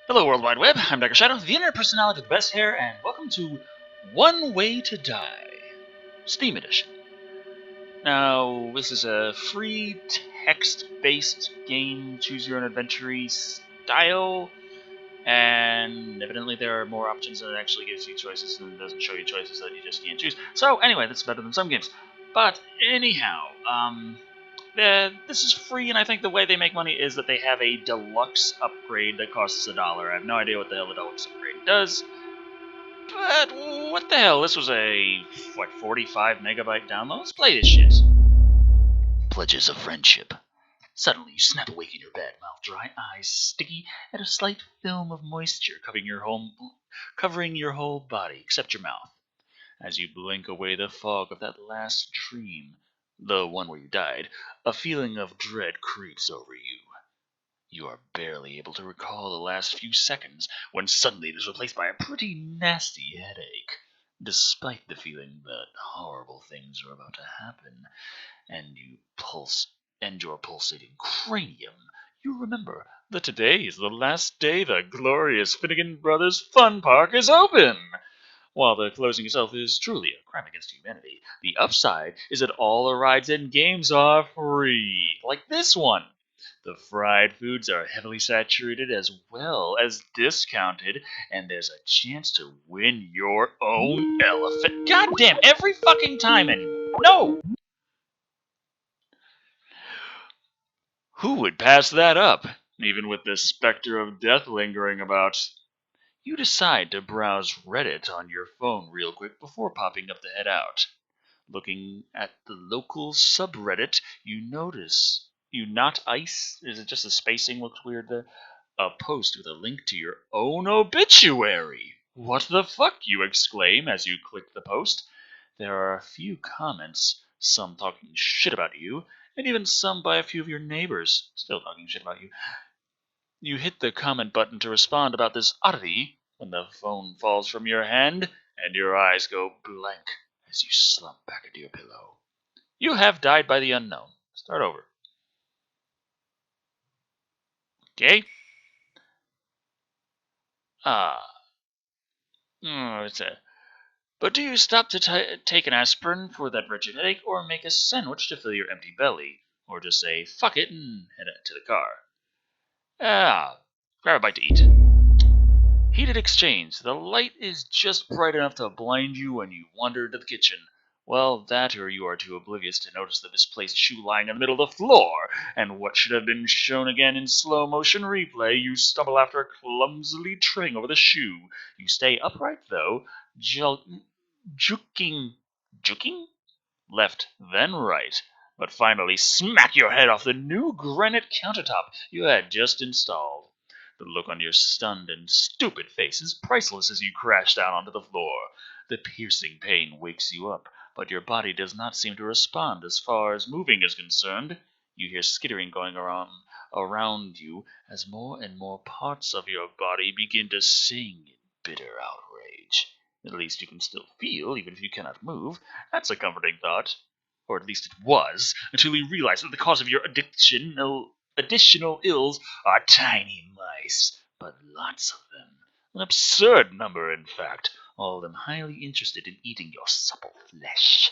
Hello, World Wide Web. I'm Dr. Shado, the internet personality with the best hair, and welcome to One Way to Die, Steam Edition. Now, this is a free text-based game, choose-your-own-adventure style, and evidently there are more options than it actually gives you choices, and it doesn't show you choices that you just can't choose. So, anyway, that's better than some games. But, anyhow, this is free, and I think the way they make money is that they have a deluxe upgrade that costs $1. I have no idea what the hell the deluxe upgrade does, but what the hell? This was a 45 megabyte download. Let's play this shit. Pledges of friendship. Suddenly, you snap awake in your bed, mouth dry, eyes sticky, and a slight film of moisture covering your whole body except your mouth. As you blink away the fog of that last dream, the one where you died, a feeling of dread creeps over you. You are barely able to recall the last few seconds when suddenly it is replaced by a pretty nasty headache. Despite the feeling that horrible things are about to happen, and your pulsating cranium, you remember that today is the last day the glorious Finnegan Brothers Fun Park is open. While the closing itself is truly a crime against humanity, the upside is that all the rides and games are free, like this one. The fried foods are heavily saturated as well as discounted, and there's a chance to win your own elephant. God damn, every fucking time anymore. No! Who would pass that up, even with the specter of death lingering about? You decide to browse Reddit on your phone real quick before popping up to head out. Looking at the local subreddit, you notice you not ice. Is it just the spacing looks weird there? A post with a link to your own obituary. What the fuck, you exclaim as you click the post. There are a few comments, some talking shit about you, and even some by a few of your neighbors, still talking shit about you. You hit the comment button to respond about this oddity when the phone falls from your hand and your eyes go blank as you slump back into your pillow. You have died by the unknown. Start over. Okay? Ah. It's a. But do you stop to take an aspirin for that wretched headache, or make a sandwich to fill your empty belly, or just say fuck it and head to the car? Grab a bite to eat. Heated exchange. The light is just bright enough to blind you when you wander into the kitchen. Well, that or you are too oblivious to notice the misplaced shoe lying in the middle of the floor, and what should have been shown again in slow motion replay, you stumble after clumsily tripping over the shoe. You stay upright, though, juking, juking? Left, then right, but finally smack your head off the new granite countertop you had just installed. The look on your stunned and stupid face is priceless as you crash down onto the floor. The piercing pain wakes you up, but your body does not seem to respond as far as moving is concerned. You hear skittering going around you as more and more parts of your body begin to sing in bitter outrage. At least you can still feel, even if you cannot move. That's a comforting thought. Or at least it was, until you realize that the cause of your additional ills are tiny mice, but lots of them. An absurd number, in fact, all of them highly interested in eating your supple flesh.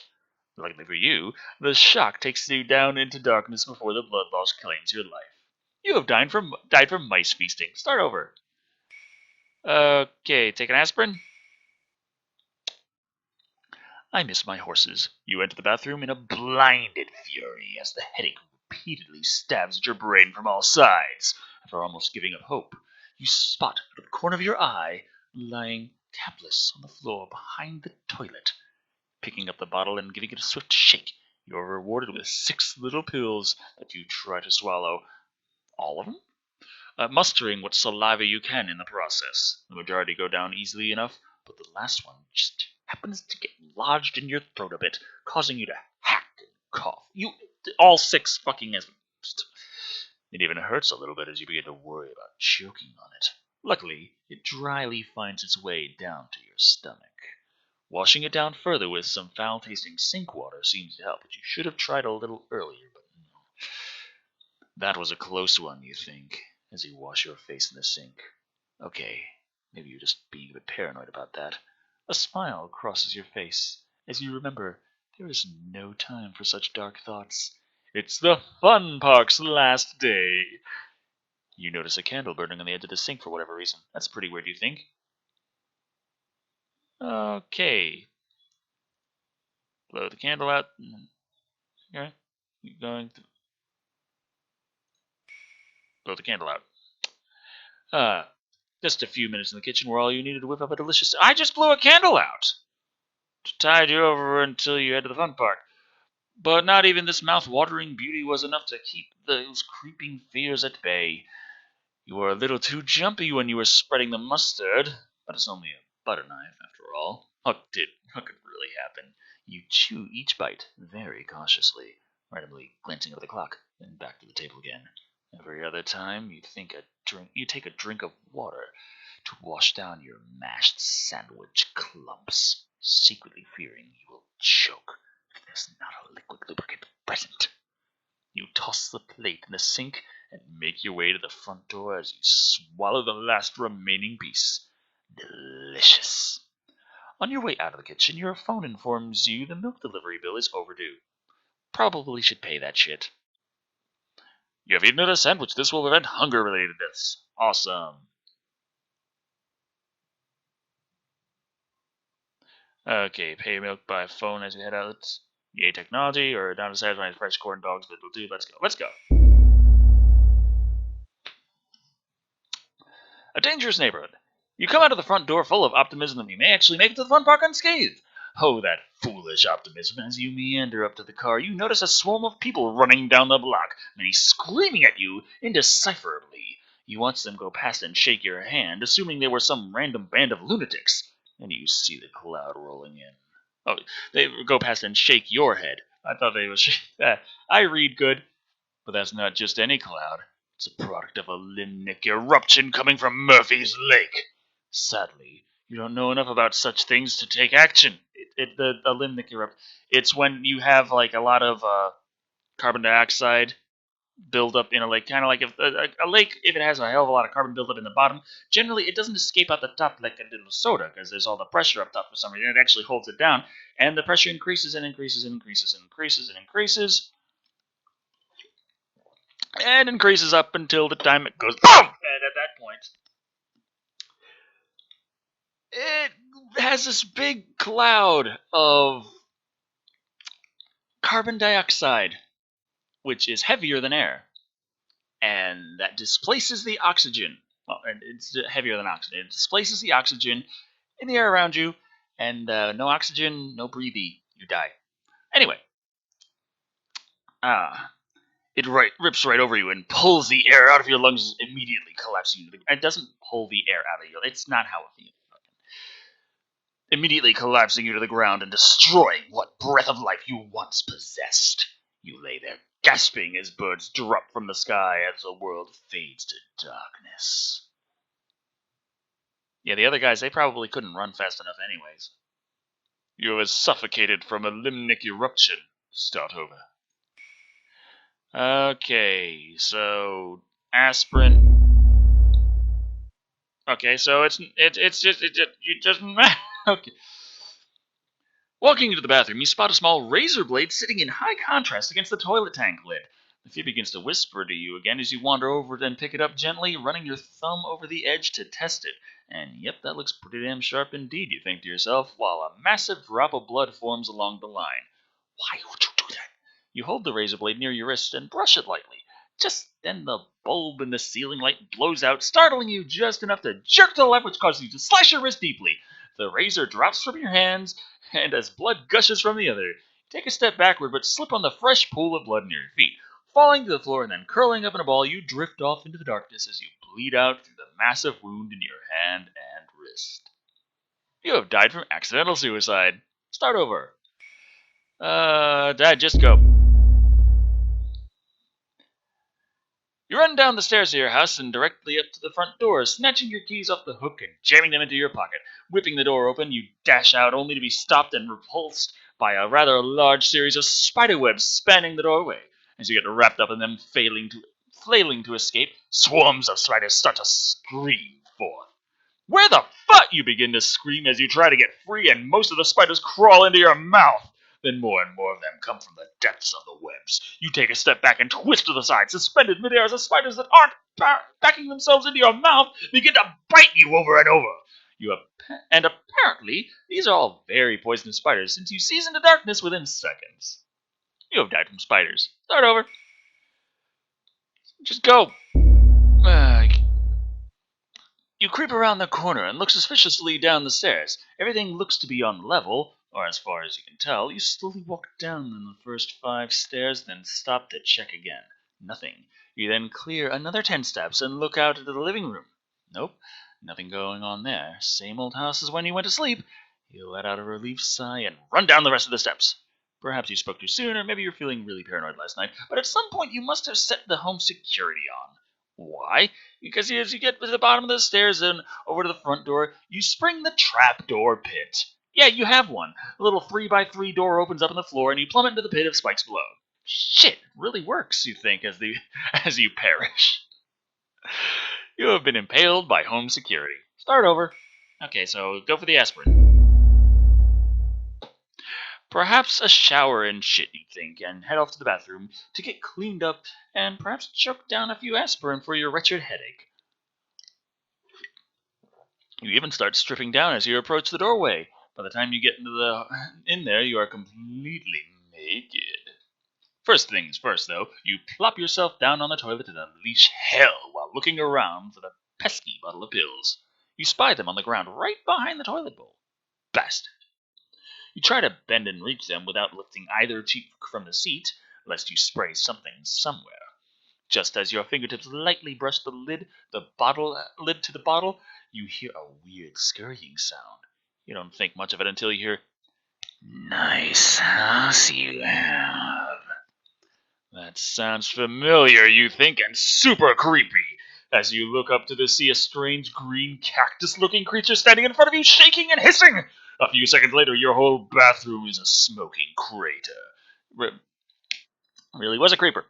Luckily for you, the shock takes you down into darkness before the blood loss claims your life. You have died from mice feasting. Start over. Okay, take an aspirin. I miss my horses. You enter the bathroom in a blinded fury as the headache repeatedly stabs at your brain from all sides. After almost giving up hope, you spot out of the corner of your eye, lying tapless on the floor behind the toilet. Picking up the bottle and giving it a swift shake, you are rewarded with 6 little pills that you try to swallow. All of them? Mustering what saliva you can in the process. The majority go down easily enough, but the last one just happens to get lodged in your throat a bit, causing you to hack and cough. All 6 fucking as. It even hurts a little bit as you begin to worry about choking on it. Luckily, it dryly finds its way down to your stomach. Washing it down further with some foul-tasting sink water seems to help, but you should have tried a little earlier, but no. That was a close one, you think, as you wash your face in the sink. Okay, maybe you're just being a bit paranoid about that. A smile crosses your face as you remember there is no time for such dark thoughts. It's the fun park's last day. You notice a candle burning on the edge of the sink for whatever reason. That's pretty weird, you think? Okay. Blow the candle out. Okay. Keep going. Blow the candle out. Just a few minutes in the kitchen were all you needed to whip up a delicious... I just blew a candle out! To tide you over until you head to the fun park. But not even this mouth-watering beauty was enough to keep those creeping fears at bay. You were a little too jumpy when you were spreading the mustard, but it's only a butter knife, after all. What could really happen? You chew each bite very cautiously, randomly glancing over the clock, then back to the table again. Every other time you take a drink of water to wash down your mashed sandwich clumps, secretly fearing you will choke if there's not a liquid lubricant present. You toss the plate in the sink and make your way to the front door as you swallow the last remaining piece. Delicious. On your way out of the kitchen, your phone informs you the milk delivery bill is overdue. Probably should pay that shit. You have eaten a sandwich. This will prevent hunger-related deaths. Awesome. Okay, pay milk by phone as you head out. Yay, technology, or down to satisfying fresh corn dogs that'll do. Let's go. Let's go. A dangerous neighborhood. You come out of the front door full of optimism that you may actually make it to the fun park unscathed. Oh, that foolish optimism. As you meander up to the car, you notice a swarm of people running down the block, many screaming at you indecipherably. You watch them go past and shake your hand, assuming they were some random band of lunatics. Then you see the crowd rolling in. Oh, they go past and shake your head. I thought they was. I read good, but that's not just any cloud. It's a product of a limnic eruption coming from Murphy's Lake. Sadly, you don't know enough about such things to take action. A limnic erupt. It's when you have like a lot of carbon dioxide build up in a lake, kind of like if a lake, if it has a hell of a lot of carbon build up in the bottom, generally it doesn't escape out the top like a little soda because there's all the pressure up top for some reason. It actually holds it down, and the pressure increases and increases and increases and increases and increases and increases up until the time it goes boom. And at that point, it has this big cloud of carbon dioxide, which is heavier than air, and that displaces the oxygen. Well, it's heavier than oxygen. It displaces the oxygen in the air around you, and no oxygen, no breathy, you die. Anyway, it rips right over you and pulls the air out of your lungs, immediately collapsing you. It doesn't pull the air out of you. It's not how it feels. Immediately collapsing you to the ground and destroying what breath of life you once possessed. You lay there gasping as birds drop from the sky as the world fades to darkness. Yeah, the other guys, they probably couldn't run fast enough anyways. You were suffocated from a limnic eruption. Start over. Okay, so aspirin. Okay, so it's just okay. Walking into the bathroom, you spot a small razor blade sitting in high contrast against the toilet tank lid. The few begins to whisper to you again as you wander over and pick it up gently, running your thumb over the edge to test it. And yep, that looks pretty damn sharp indeed, you think to yourself, while a massive drop of blood forms along the line. Why would you do that? You hold the razor blade near your wrist and brush it lightly. Just then the bulb in the ceiling light blows out, startling you just enough to jerk to the left, which causes you to slash your wrist deeply. The razor drops from your hands, and as blood gushes from the other, you take a step backward but slip on the fresh pool of blood near your feet. Falling to the floor and then curling up in a ball, you drift off into the darkness as you bleed out through the massive wound in your hand and wrist. You have died from accidental suicide. Start over. Dad, just go. You run down the stairs to your house and directly up to the front door, snatching your keys off the hook and jamming them into your pocket. Whipping the door open, you dash out only to be stopped and repulsed by a rather large series of spiderwebs spanning the doorway. As you get wrapped up in them, flailing to escape, swarms of spiders start to scream forth. you begin to scream as you try to get free, and most of the spiders crawl into your mouth. Then more and more of them come from the depths of the webs. You take a step back and twist to the side, suspended midair as the spiders that aren't backing themselves into your mouth begin to bite you over and over. And apparently, these are all very poisonous spiders, since you seize into darkness within seconds. You have died from spiders. Start over. Just go. You creep around the corner and look suspiciously down the stairs. Everything looks to be on level, or as far as you can tell. You slowly walk down the first 5 stairs, then stop to check again. Nothing. You then clear another 10 steps and look out into the living room. Nope, nothing going on there. Same old house as when you went to sleep. You let out a relieved sigh and run down the rest of the steps. Perhaps you spoke too soon, or maybe you're feeling really paranoid last night, but at some point you must have set the home security on. Why? Because as you get to the bottom of the stairs and over to the front door, you spring the trapdoor pit. Yeah, you have one. A little 3x3 door opens up in the floor, and you plummet into the pit of spikes below. Shit, it really works, you think, as you perish. You have been impaled by home security. Start over. Okay, so go for the aspirin. Perhaps a shower and shit, you think, and head off to the bathroom to get cleaned up and perhaps choke down a few aspirin for your wretched headache. You even start stripping down as you approach the doorway. By the time you get in there, you are completely naked. First things first, though, you plop yourself down on the toilet and unleash hell while looking around for the pesky bottle of pills. You spy them on the ground right behind the toilet bowl. Bastard. You try to bend and reach them without lifting either cheek from the seat, lest you spray something somewhere. Just as your fingertips lightly brush the lid to the bottle, you hear a weird scurrying sound. You don't think much of it until you hear, "Nice house you have." That sounds familiar, you think, and super creepy. As you look up to see a strange green cactus-looking creature standing in front of you, shaking and hissing. A few seconds later, your whole bathroom is a smoking crater. Really was a creeper.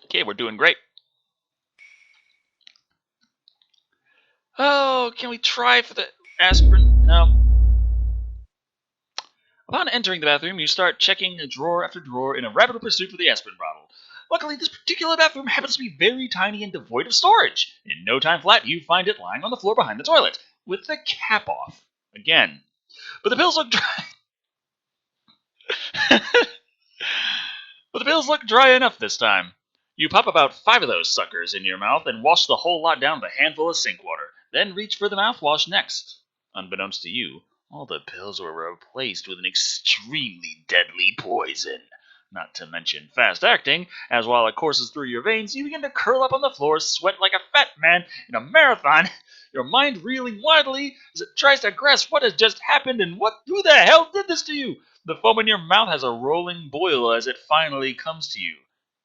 Okay, we're doing great. Oh, can we try for the aspirin? No. Upon entering the bathroom, you start checking drawer after drawer in a rapid pursuit for the aspirin bottle. Luckily, this particular bathroom happens to be very tiny and devoid of storage. In no time flat, you find it lying on the floor behind the toilet, with the cap off. Again. But the pills look dry. But the pills look dry enough this time. You pop about 5 of those suckers in your mouth and wash the whole lot down with a handful of sink water. Then reach for the mouthwash next. Unbeknownst to you, all the pills were replaced with an extremely deadly poison. Not to mention fast-acting, as while it courses through your veins, you begin to curl up on the floor, sweat like a fat man in a marathon, your mind reeling wildly as it tries to grasp what has just happened and who the hell did this to you? The foam in your mouth has a rolling boil as it finally comes to you.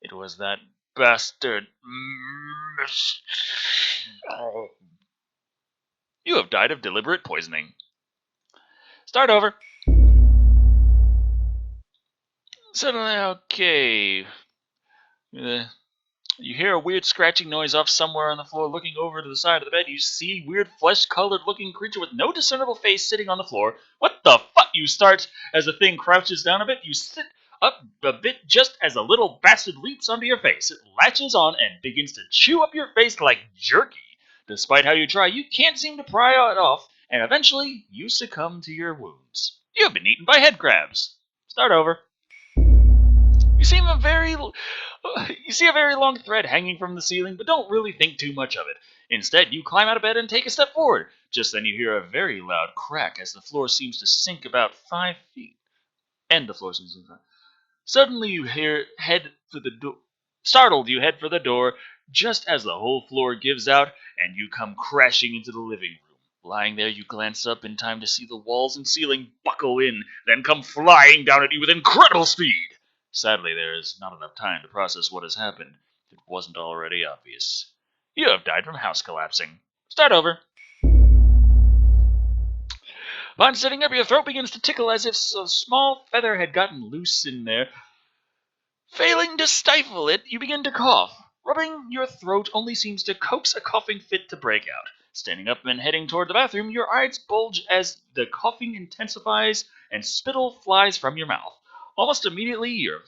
It was that bastard. You have died of deliberate poisoning. Start over. Suddenly, okay. You hear a weird scratching noise off somewhere on the floor. Looking over to the side of the bed, you see a weird flesh-colored looking creature with no discernible face sitting on the floor. What the fuck? You start as the thing crouches down a bit. You sit up a bit just as the little bastard leaps onto your face. It latches on and begins to chew up your face like jerky. Despite how you try, you can't seem to pry it off, and eventually you succumb to your wounds. You have been eaten by head crabs. Start over. You see a very long thread hanging from the ceiling, but don't really think too much of it. Instead, you climb out of bed and take a step forward. Just then you hear a very loud crack as the floor seems to sink about 5 feet. And the floor seems to sink. Suddenly you head for the door. Startled, you head for the door, just as the whole floor gives out, and you come crashing into the living room. Lying there, you glance up in time to see the walls and ceiling buckle in, then come flying down at you with incredible speed. Sadly, there is not enough time to process what has happened, if it wasn't already obvious. You have died from house collapsing. Start over. Upon sitting up, your throat begins to tickle as if a small feather had gotten loose in there. Failing to stifle it, you begin to cough. Rubbing your throat only seems to coax a coughing fit to break out. Standing up and heading toward the bathroom, your eyes bulge as the coughing intensifies and spittle flies from your mouth. Almost immediately, you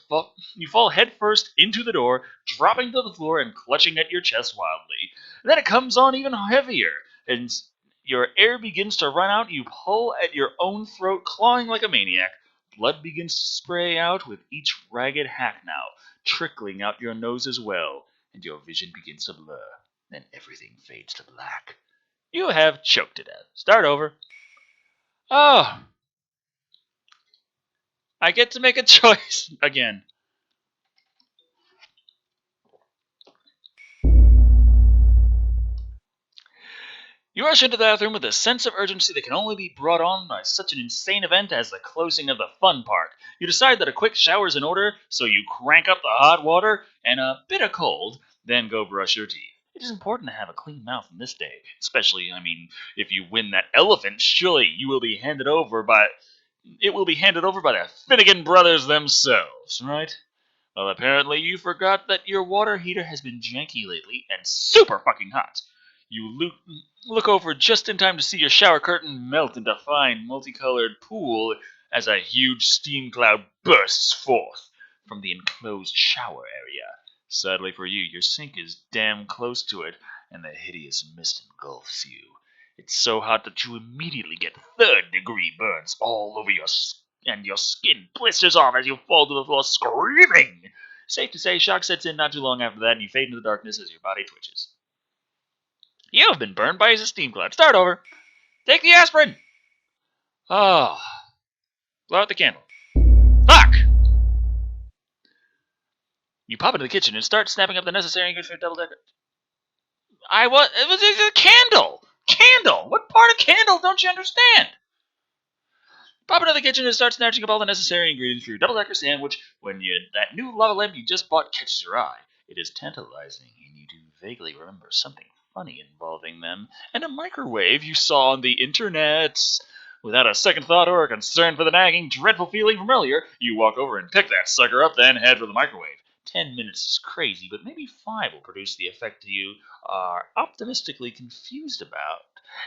fall headfirst into the door, dropping to the floor and clutching at your chest wildly. Then it comes on even heavier, and your air begins to run out. You pull at your own throat, clawing like a maniac. Blood begins to spray out with each ragged hack now, trickling out your nose as well, and your vision begins to blur. Then everything fades to black. You have choked to death. Start over. Oh, I get to make a choice again. You rush into the bathroom with a sense of urgency that can only be brought on by such an insane event as the closing of the fun park. You decide that a quick shower is in order, so you crank up the hot water and a bit of cold, then go brush your teeth. It is important to have a clean mouth in this day, especially, if you win that elephant, surely it will be handed over by the Finnegan brothers themselves, right? Well, apparently you forgot that your water heater has been janky lately and super fucking hot. You look over just in time to see your shower curtain melt into a fine, multicolored pool as a huge steam cloud bursts forth from the enclosed shower area. Sadly for you, your sink is damn close to it, and the hideous mist engulfs you. It's so hot that you immediately get third-degree burns all over and your skin blisters off as you fall to the floor screaming. Safe to say, shock sets in not too long after that, and you fade into the darkness as your body twitches. You have been burned by a steam cloud. Start over. Take the aspirin. Oh. Blow out the candle. Fuck! You pop into the kitchen and start snapping up the necessary ingredients for a double decker. It was a candle! Candle! What part of candle don't you understand? Pop into the kitchen and start snatching up all the necessary ingredients for your double-decker sandwich when that new lava lamp you just bought catches your eye. It is tantalizing, and you do vaguely remember something funny involving them, and a microwave you saw on the internet. Without a second thought or a concern for the nagging, dreadful feeling from earlier, you walk over and pick that sucker up, then head for the microwave. 10 minutes is crazy, but maybe 5 will produce the effect you are optimistically confused about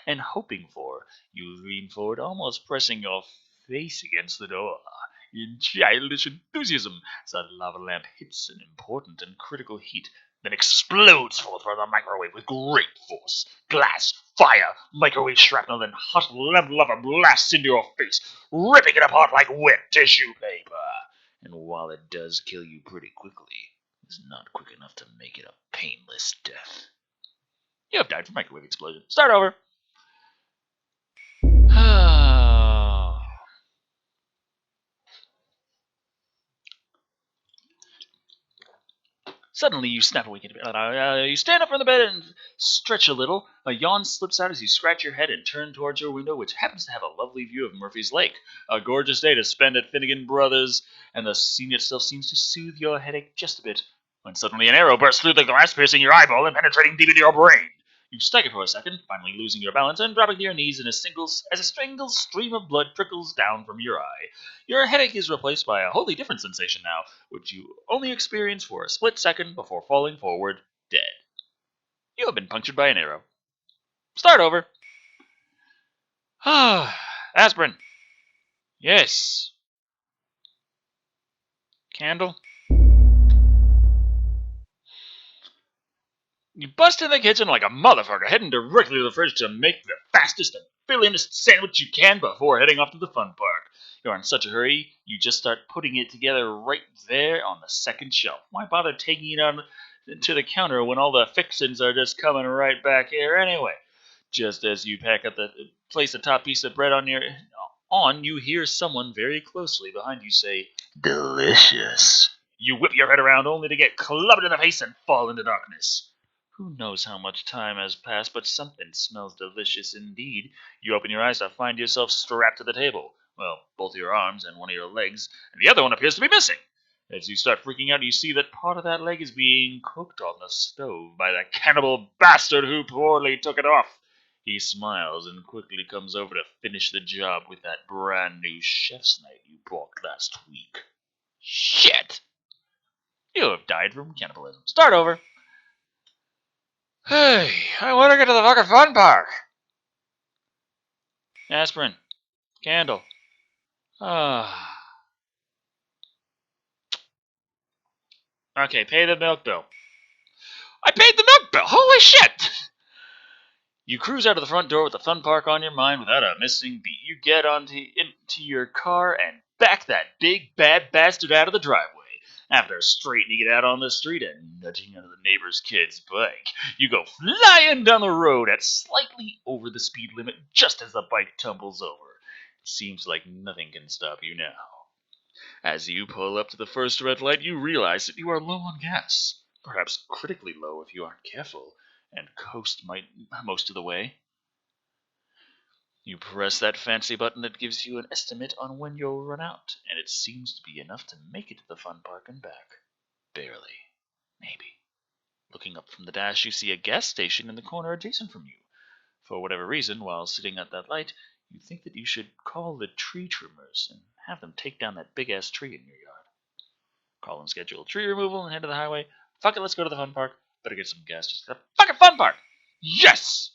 and hoping for. You lean forward, almost pressing your face against the door in childish enthusiasm as the lava lamp hits an important and critical heat, then explodes forth from the microwave with great force. Glass, fire, microwave shrapnel, then hot lamp lava blasts into your face, ripping it apart like wet tissue paper. And while it does kill you pretty quickly, it's not quick enough to make it a painless death. You have died from microwave explosion. Start over. Suddenly, you snap awake into bed. You stand up from the bed and stretch a little. A yawn slips out as you scratch your head and turn towards your window, which happens to have a lovely view of Murphy's Lake. A gorgeous day to spend at Finnegan Brothers, and the scene itself seems to soothe your headache just a bit. When suddenly an arrow bursts through the glass, piercing your eyeball and penetrating deep into your brain. You stagger for a second, finally losing your balance and dropping to your knees as a single stream of blood trickles down from your eye. Your headache is replaced by a wholly different sensation now, which you only experience for a split second before falling forward, dead. You have been punctured by an arrow. Start over. Aspirin. Yes. Candle. You bust in the kitchen like a motherfucker, heading directly to the fridge to make the fastest and fillingest sandwich you can before heading off to the fun park. You're in such a hurry, you just start putting it together right there on the second shelf. Why bother taking it on to the counter when all the fixins are just coming right back here anyway? Just as you place the top piece of bread on, you hear someone very closely behind you say, "Delicious." You whip your head around only to get clubbed in the face and fall into darkness. Who knows how much time has passed, but something smells delicious indeed. You open your eyes to find yourself strapped to the table. Well, both your arms and one of your legs, and the other one appears to be missing. As you start freaking out, you see that part of that leg is being cooked on the stove by the cannibal bastard who poorly took it off. He smiles and quickly comes over to finish the job with that brand new chef's knife you bought last week. Shit! You have died from cannibalism. Start over. Hey, I want to get to the fucking fun park. Aspirin. Candle. Ah. Okay, pay the milk bill. I paid the milk bill! Holy shit! You cruise out of the front door with the fun park on your mind without a missing beat. You get into your car and back that big bad bastard out of the driveway. After straightening it out on the street and nudging into the neighbor's kid's bike, you go flying down the road at slightly over the speed limit just as the bike tumbles over. It seems like nothing can stop you now. As you pull up to the first red light, you realize that you are low on gas. Perhaps critically low if you aren't careful, and coast most of the way. You press that fancy button that gives you an estimate on when you'll run out, and it seems to be enough to make it to the fun park and back. Barely. Maybe. Looking up from the dash, you see a gas station in the corner adjacent from you. For whatever reason, while sitting at that light, you think that you should call the tree trimmers and have them take down that big-ass tree in your yard. Call and schedule tree removal and head to the highway. Fuck it, let's go to the fun park. Better get some gas just to the fucking fun park! Yes!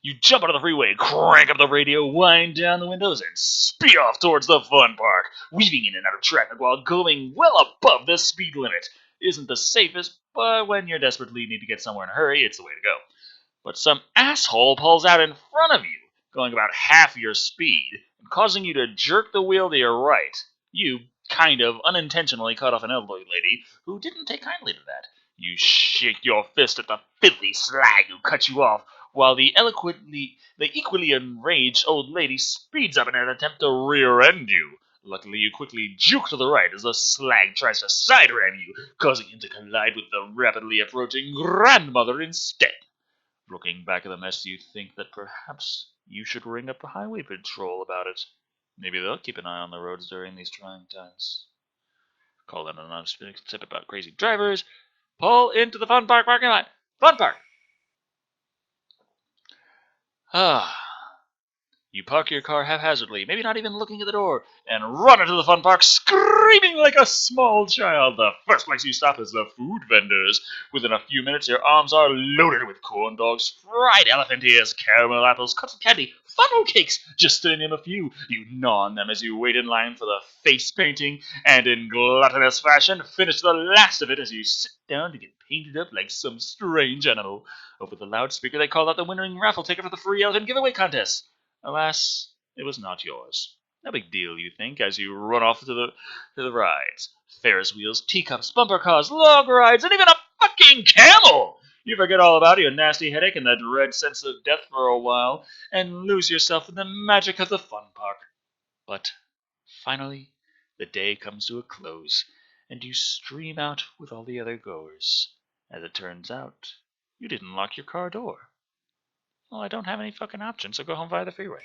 You jump out of the freeway, crank up the radio, wind down the windows, and speed off towards the fun park, weaving in and out of traffic while going well above the speed limit. Isn't the safest, but when you're desperately need to get somewhere in a hurry, it's the way to go. But some asshole pulls out in front of you, going about half your speed, and causing you to jerk the wheel to your right. You kind of unintentionally cut off an elderly lady who didn't take kindly to that. You shake your fist at the filthy slag who cut you off, while the equally enraged old lady speeds up in an attempt to rear-end you. Luckily, you quickly juke to the right as the slag tries to side-ram you, causing him to collide with the rapidly approaching grandmother instead. Looking back at the mess, you think that perhaps you should ring up the highway patrol about it. Maybe they'll keep an eye on the roads during these trying times. Call in an anonymous tip about crazy drivers. Pull into the fun park parking lot. Fun park! Ah. You park your car haphazardly, maybe not even looking at the door, and run into the fun park screaming like a small child. The first place you stop is the food vendors. Within a few minutes, your arms are loaded with corn dogs, fried elephant ears, caramel apples, cotton candy, funnel cakes, just to name a few. You gnaw on them as you wait in line for the face painting, and in gluttonous fashion, finish the last of it as you sit down to get painted up like some strange animal. Over the loudspeaker, they call out the winning raffle ticket for the free elephant giveaway contest. Alas, it was not yours. No big deal, you think, as you run off to the rides. Ferris wheels, teacups, bumper cars, log rides, and even a fucking camel! You forget all about your nasty headache and the dread sense of death for a while, and lose yourself in the magic of the fun park. But, finally, the day comes to a close, and you stream out with all the other goers. As it turns out, you didn't lock your car door. Well, I don't have any fucking options, so go home via the freeway.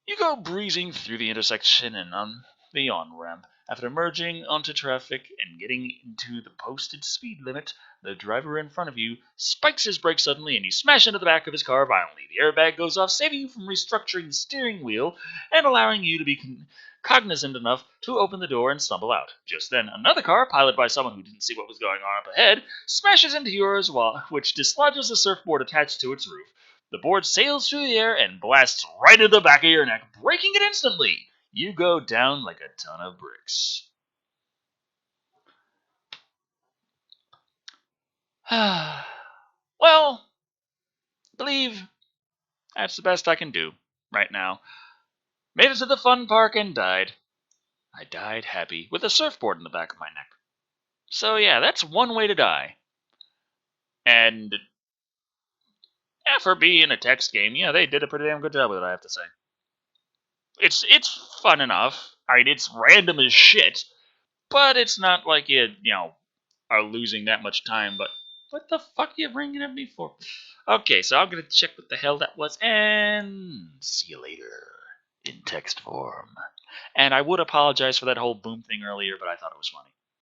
You go breezing through the intersection and on the on-ramp. After merging onto traffic and getting into the posted speed limit, the driver in front of you spikes his brakes suddenly and you smash into the back of his car violently. The airbag goes off, saving you from restructuring the steering wheel and allowing you to be cognizant enough to open the door and stumble out. Just then, another car, piloted by someone who didn't see what was going on up ahead, smashes into yours, which dislodges the surfboard attached to its roof. The board sails through the air and blasts right into the back of your neck, breaking it instantly. You go down like a ton of bricks. Well, I believe that's the best I can do right now. Made it to the fun park and died. I died happy, with a surfboard in the back of my neck. So yeah, that's one way to die. And yeah, for being a text game, yeah, they did a pretty damn good job with it, I have to say. It's fun enough. I mean, it's random as shit, but it's not like you are losing that much time. But what the fuck are you bringing at me for? Okay, so I'm gonna check what the hell that was, and see you later in text form. And I would apologize for that whole boom thing earlier, but I thought it was funny.